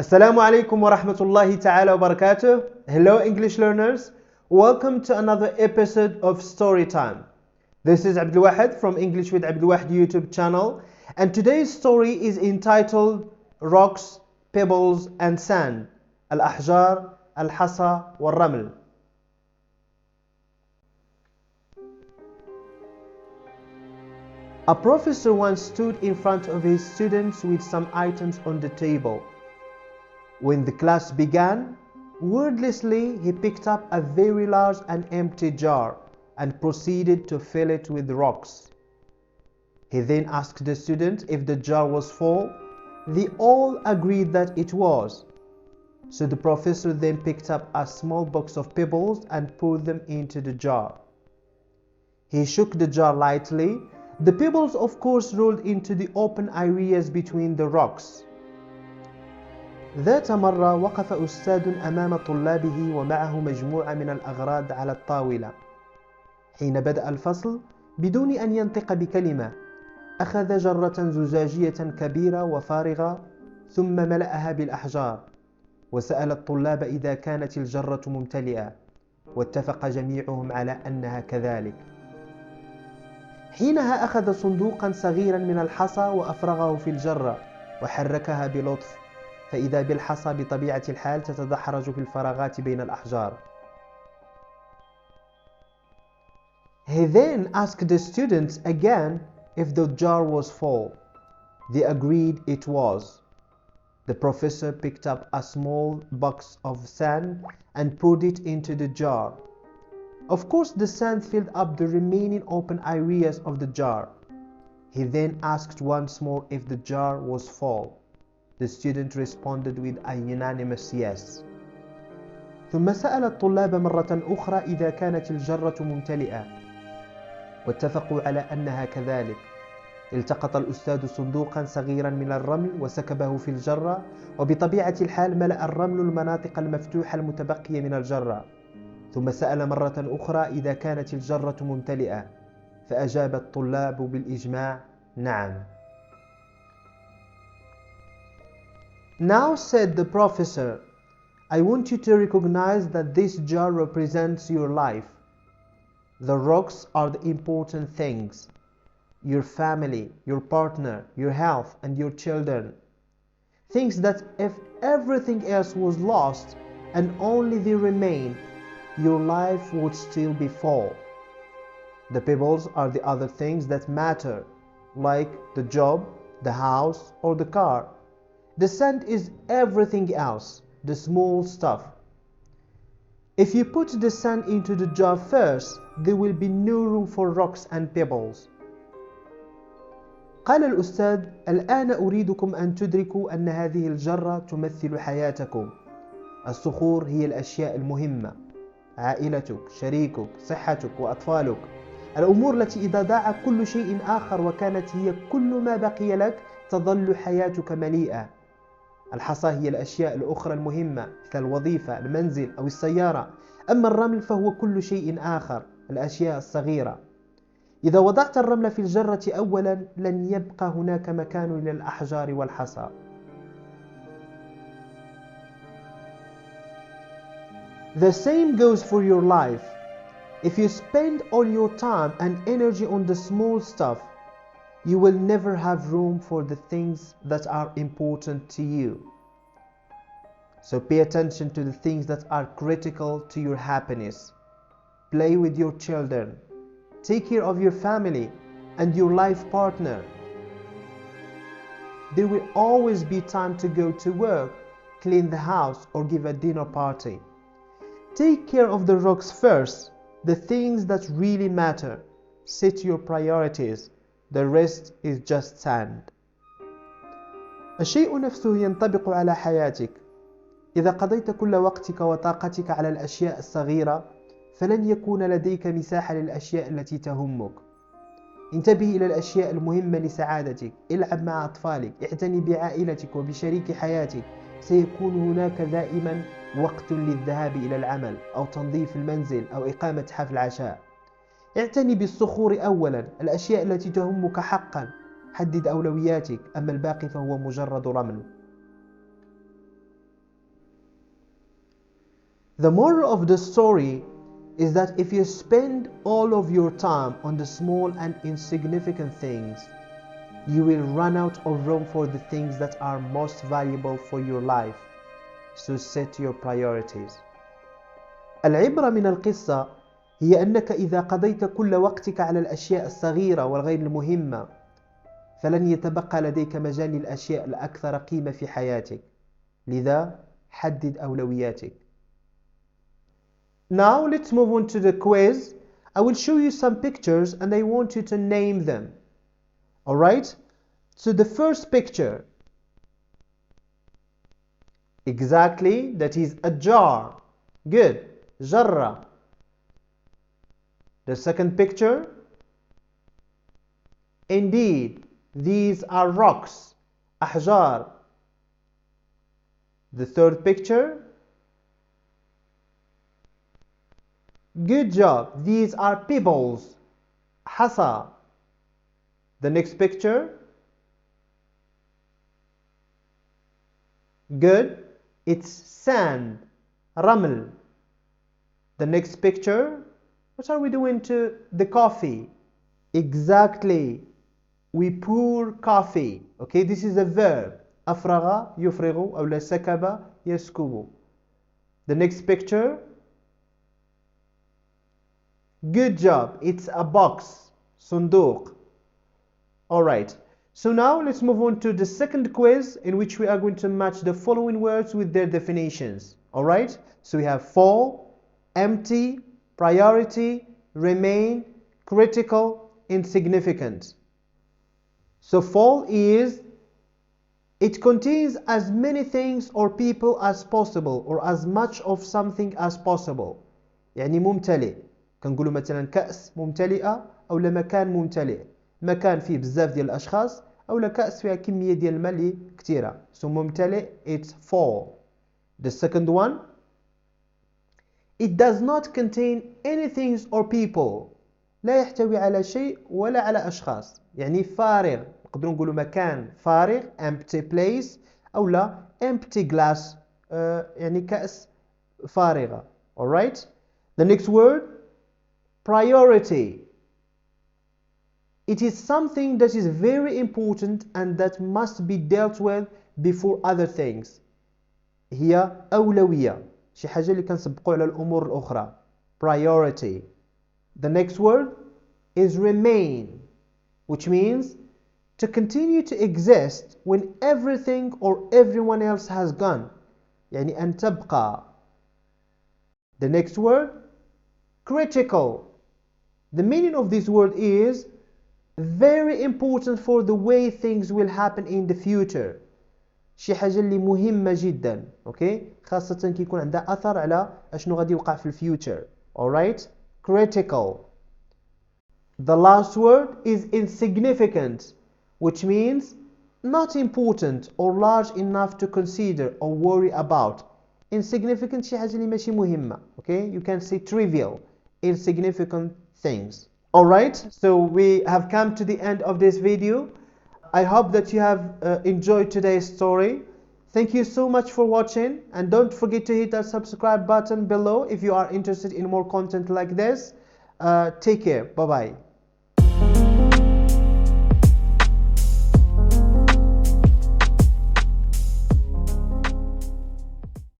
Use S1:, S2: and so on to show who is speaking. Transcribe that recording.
S1: Assalamu alaikum wa rahmatullahi ta'ala wa barakatuh. Hello English learners. Welcome to another episode of Story Time. This is Abdul Wahid from English with Abdul Wahid YouTube channel, and today's story is entitled Rocks, Pebbles and Sand. الأحجار, الحصى, والرمل. A professor once stood in front of his students with some items on the table. When the class began, wordlessly he picked up a very large and empty jar and proceeded to fill it with rocks. He then asked the students if the jar was full. They all agreed that it was. So the professor then picked up a small box of pebbles and poured them into the jar. He shook the jar lightly. The pebbles of course rolled into the open areas between the rocks. ذات مرة وقف أستاذ أمام طلابه ومعه مجموعة من الأغراض على الطاولة. حين بدأ الفصل بدون أن ينطق بكلمة أخذ جرة زجاجية كبيرة وفارغة ثم ملأها بالأحجار وسأل الطلاب إذا كانت الجرة ممتلئة واتفق جميعهم على أنها كذلك. حينها أخذ صندوقا صغيرا من الحصى وأفرغه في الجرة وحركها بلطف فإذا بالحصى بطبيعة الحال تتدحرج في الفراغات بين الأحجار. He then asked the students again if the jar was full. They agreed it was. The professor picked up a small box of sand and poured it into the jar. Of course, the sand filled up the remaining open areas of the jar. He then asked once more if the jar was full. The student responded with a unanimous yes. ثم سأل الطلاب مرة أخرى إذا كانت الجرة ممتلئة واتفقوا على أنها كذلك. التقط الأستاذ صندوقا صغيرا من الرمل وسكبه في الجرة وبطبيعة الحال ملأ الرمل المناطق المفتوحة المتبقية من الجرة. ثم سأل مرة أخرى إذا كانت الجرة ممتلئة فأجاب الطلاب بالإجماع نعم. Now said the professor, I want you to recognize that this jar represents your life. The rocks are the important things. Your family, your partner, your health and your children. Things that if everything else was lost and only they remain, your life would still be full. The pebbles are the other things that matter, like the job, the house or the car. The sand is everything else, the small stuff. If you put the sand into the jar first, there will be no room for rocks and pebbles. قال الأستاذ: الآن أريدكم أن تدركوا أن هذه الجرة تمثل حياتكم. الصخور هي الأشياء المهمة، عائلتك، شريكك، صحتك وأطفالك، الأمور التي إذا ضاع كل شيء آخر وكانت هي كل ما بقي لك تظل حياتك مليئة. الحصى هي الأشياء الأخرى المهمة مثل الوظيفة، المنزل أو السيارة. أما الرمل فهو كل شيء آخر، الأشياء الصغيرة. إذا وضعت الرمل في الجرة أولا لن يبقى هناك مكان للأحجار والحصى. The same goes for your life. If you spend all your time and energy on the small stuff, you will never have room for the things that are important to you. So pay attention to the things that are critical to your happiness. Play with your children. Take care of your family and your life partner. There will always be time to go to work, clean the house or give a dinner party. Take care of the rocks first, the things that really matter. Set your priorities. The rest is just sand. الشيء نفسه ينطبق على حياتك. إذا قضيت كل وقتك وطاقتك على الأشياء الصغيرة فلن يكون لديك مساحة للأشياء التي تهمك. انتبه إلى الأشياء المهمة لسعادتك. العب مع أطفالك. اعتني بعائلتك وبشريك حياتك. سيكون هناك دائما وقت للذهاب إلى العمل أو تنظيف المنزل أو إقامة حفل عشاء. اعتني بالصخور أولا، الأشياء التي تهمك حقا. حدد أولوياتك، أما الباقي فهو مجرد رمل. The moral of the story is that if you spend all of your time on the small and insignificant things, you will run out of room for the things that are most valuable for your life. So set your priorities. العبرة من القصة هي أنك إذا قضيت كل وقتك على الأشياء الصغيرة والغير المهمة فلن يتبقى لديك مجال للأشياء الأكثر قيمة في حياتك. لذا حدد أولوياتك. Now let's move on to the quiz. I will show you some pictures and I want you to name them. Alright? So the first picture. Exactly, that is a jar. Good. جرة. The second picture. Indeed, these are rocks. أحجار. The third picture. Good job. These are pebbles. حصى. The next picture. Good. It's sand. رمل. The next picture. What are we doing to the coffee? Exactly. We pour coffee. Okay, this is a verb. أفرغ يفرغ أو سكب يسكب. The next picture. Good job. It's a box. صندوق. Alright. So now let's move on to the second quiz in which we are going to match the following words with their definitions. Alright. So we have fall, empty, priority, remain, critical, insignificant. So fall is, it contains as many things or people as possible or as much of something as possible. يعني ممتلئ. كنقولوا مثلا كأس ممتلئة أو مكان ممتلئ. مكان فيه بزاف ديال الأشخاص أو كأس فيها كمية ديال الماء اللي كثيرة. So ممتلئ, it's full. The second one. It does not contain anything or people. لا يحتوي على شيء ولا على أشخاص. يعني فارغ. نقدروا نقولوا مكان فارغ empty place أو لا empty glass يعني كأس فارغة. Alright? The next word. Priority. It is something that is very important and that must be dealt with before other things. هي أولوية. شي حاجة اللي كنسبقوا على الأمور الأخرى. Priority. The next word is remain, which means to continue to exist when everything or everyone else has gone. يعني أن تبقى. The next word, critical. The meaning of this word is very important for the way things will happen in the future. شي حاجة اللي مهمة جدا. Okay? خاصة كي يكون عندها أثر على أشنو غادي يوقع في future. Alright? Critical. The last word is insignificant, which means not important or large enough to consider or worry about. Insignificant شي حاجة اللي ماشي مهمة. Okay? You can say trivial. Insignificant things. Alright, so we have come to the end of this video. I hope that you have enjoyed today's story. Thank you so much for watching, and don't forget to hit that subscribe button below if you are interested in more content like this. Take care. Bye bye.